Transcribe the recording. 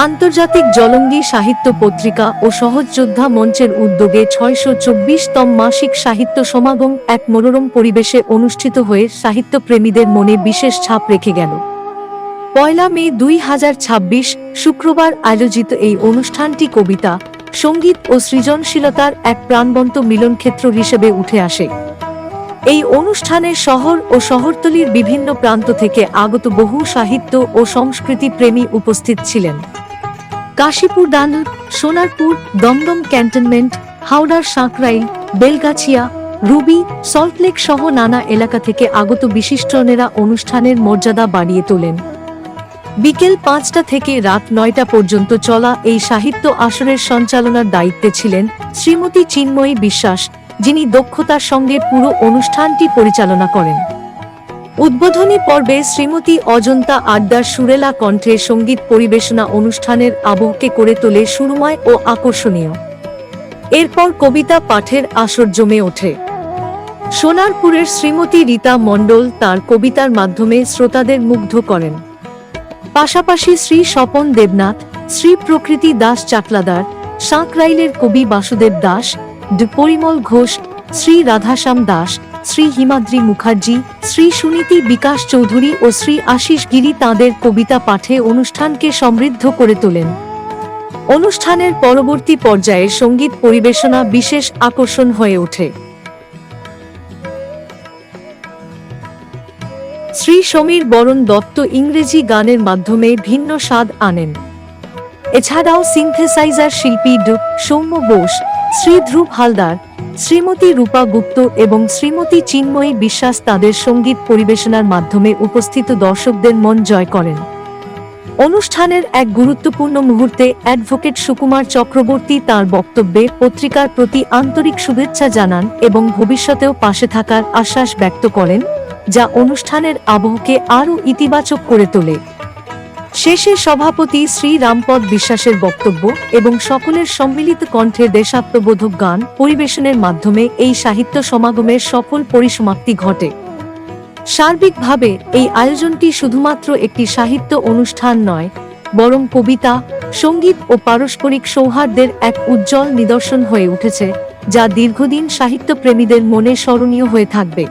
আন্তর্জাতিক জলঙ্গি সাহিত্য পত্রিকা ও সহযোদ্ধা মঞ্চের উদ্যোগে ৬২৪তম মাসিক সাহিত্য সমাগম এক মনোরম পরিবেশে অনুষ্ঠিত হয়ে সাহিত্যপ্রেমীদের মনে বিশেষ ছাপ রেখে গেল। ১ মে ২০২৬ শুক্রবার আয়োজিত এই অনুষ্ঠানটি কবিতা, সঙ্গীত ও সৃজনশীলতার এক প্রাণবন্ত মিলনক্ষেত্র হিসেবে উঠে আসে। এই অনুষ্ঠানে শহর ও শহরতলির বিভিন্ন প্রান্ত থেকে আগত বহু সাহিত্য ও সংস্কৃতি প্রেমী উপস্থিত ছিলেন। কাশীপুর দানুর, সোনারপুর, দমদম ক্যান্টনমেন্ট, হাওড়ার সাঁকরাইল, বেলগাছিয়া, রুবি, সল্টলেক সহ নানা এলাকা থেকে আগত বিশিষ্টজনেরা অনুষ্ঠানের মর্যাদা বাড়িয়ে তোলেন। বিকেল ৫টা থেকে রাত ৯টা পর্যন্ত চলা এই সাহিত্য আসরের সঞ্চালনার দায়িত্বে ছিলেন শ্রীমতী চিন্ময়ী বিশ্বাস, যিনি দক্ষতার সঙ্গে পুরো অনুষ্ঠানটি পরিচালনা করেন। উদ্বোধনী পর্বে শ্রীমতী অজন্তা আড্ডার সুরেলা কণ্ঠে সঙ্গীত পরিবেশনা অনুষ্ঠানের আবহকে করে তোলে সুরময় ও আকর্ষণীয়। এরপর কবিতা পাঠের আসর জমে ওঠে। সোনারপুরের শ্রীমতী রীতা মণ্ডল তার কবিতার মাধ্যমে শ্রোতাদের মুগ্ধ করেন। পাশাপাশি শ্রী স্বপন দেবনাথ, শ্রী প্রকৃতি দাস চাকলাদার, সাঁকরাইলের কবি বাসুদেব দাস, পরিমল ঘোষ, শ্রী রাধাশ্যাম দাস, শ্রী হিমাদ্রি মুখার্জি, শ্রী সুনীতি বিকাশ চৌধুরী ও শ্রী আশিস গিরি তাঁদের কবিতা পাঠে অনুষ্ঠানকে সমৃদ্ধ করে তোলেন। অনুষ্ঠানের পরবর্তী পর্যায়ে সঙ্গীত পরিবেশনা বিশেষ আকর্ষণ হয়ে ওঠে। শ্রী সমীর বরণ দত্ত ইংরেজি গানের মাধ্যমে ভিন্ন স্বাদ আনেন। এছাড়াও সিনথেসাইজার শিল্পী সৌম্য বোস, শ্রী ধ্রুব হালদার, শ্রীমতী রূপা গুপ্ত এবং শ্রীমতী চিন্ময়ী বিশ্বাস তাদের সঙ্গীত পরিবেশনার মাধ্যমে উপস্থিত দর্শকদের মন জয় করেন। অনুষ্ঠানের এক গুরুত্বপূর্ণ মুহূর্তে অ্যাডভোকেট সুকুমার চক্রবর্তী তাঁর বক্তব্যে পত্রিকার প্রতি আন্তরিক শুভেচ্ছা জানান এবং ভবিষ্যতেও পাশে থাকার আশ্বাস ব্যক্ত করেন, যা অনুষ্ঠানের আবহকে আরও ইতিবাচক করে তোলে। শেষে সভাপতি শ্রী রামপদ বিশ্বাসের বক্তব্য এবং সকলের সম্মিলিত কণ্ঠে দেশাত্মবোধক গান পরিবেশনের মাধ্যমে এই সাহিত্য সমাগমের সফল পরিসমাপ্তি ঘটে। সার্বিকভাবে এই আয়োজনটি শুধুমাত্র একটি সাহিত্য অনুষ্ঠান নয়, বরং কবিতা, সঙ্গীত ও পারস্পরিক সৌহার্দ্যের এক উজ্জ্বল নিদর্শন হয়ে উঠেছে, যা দীর্ঘদিন সাহিত্যপ্রেমীদের মনে স্মরণীয় হয়ে থাকবে।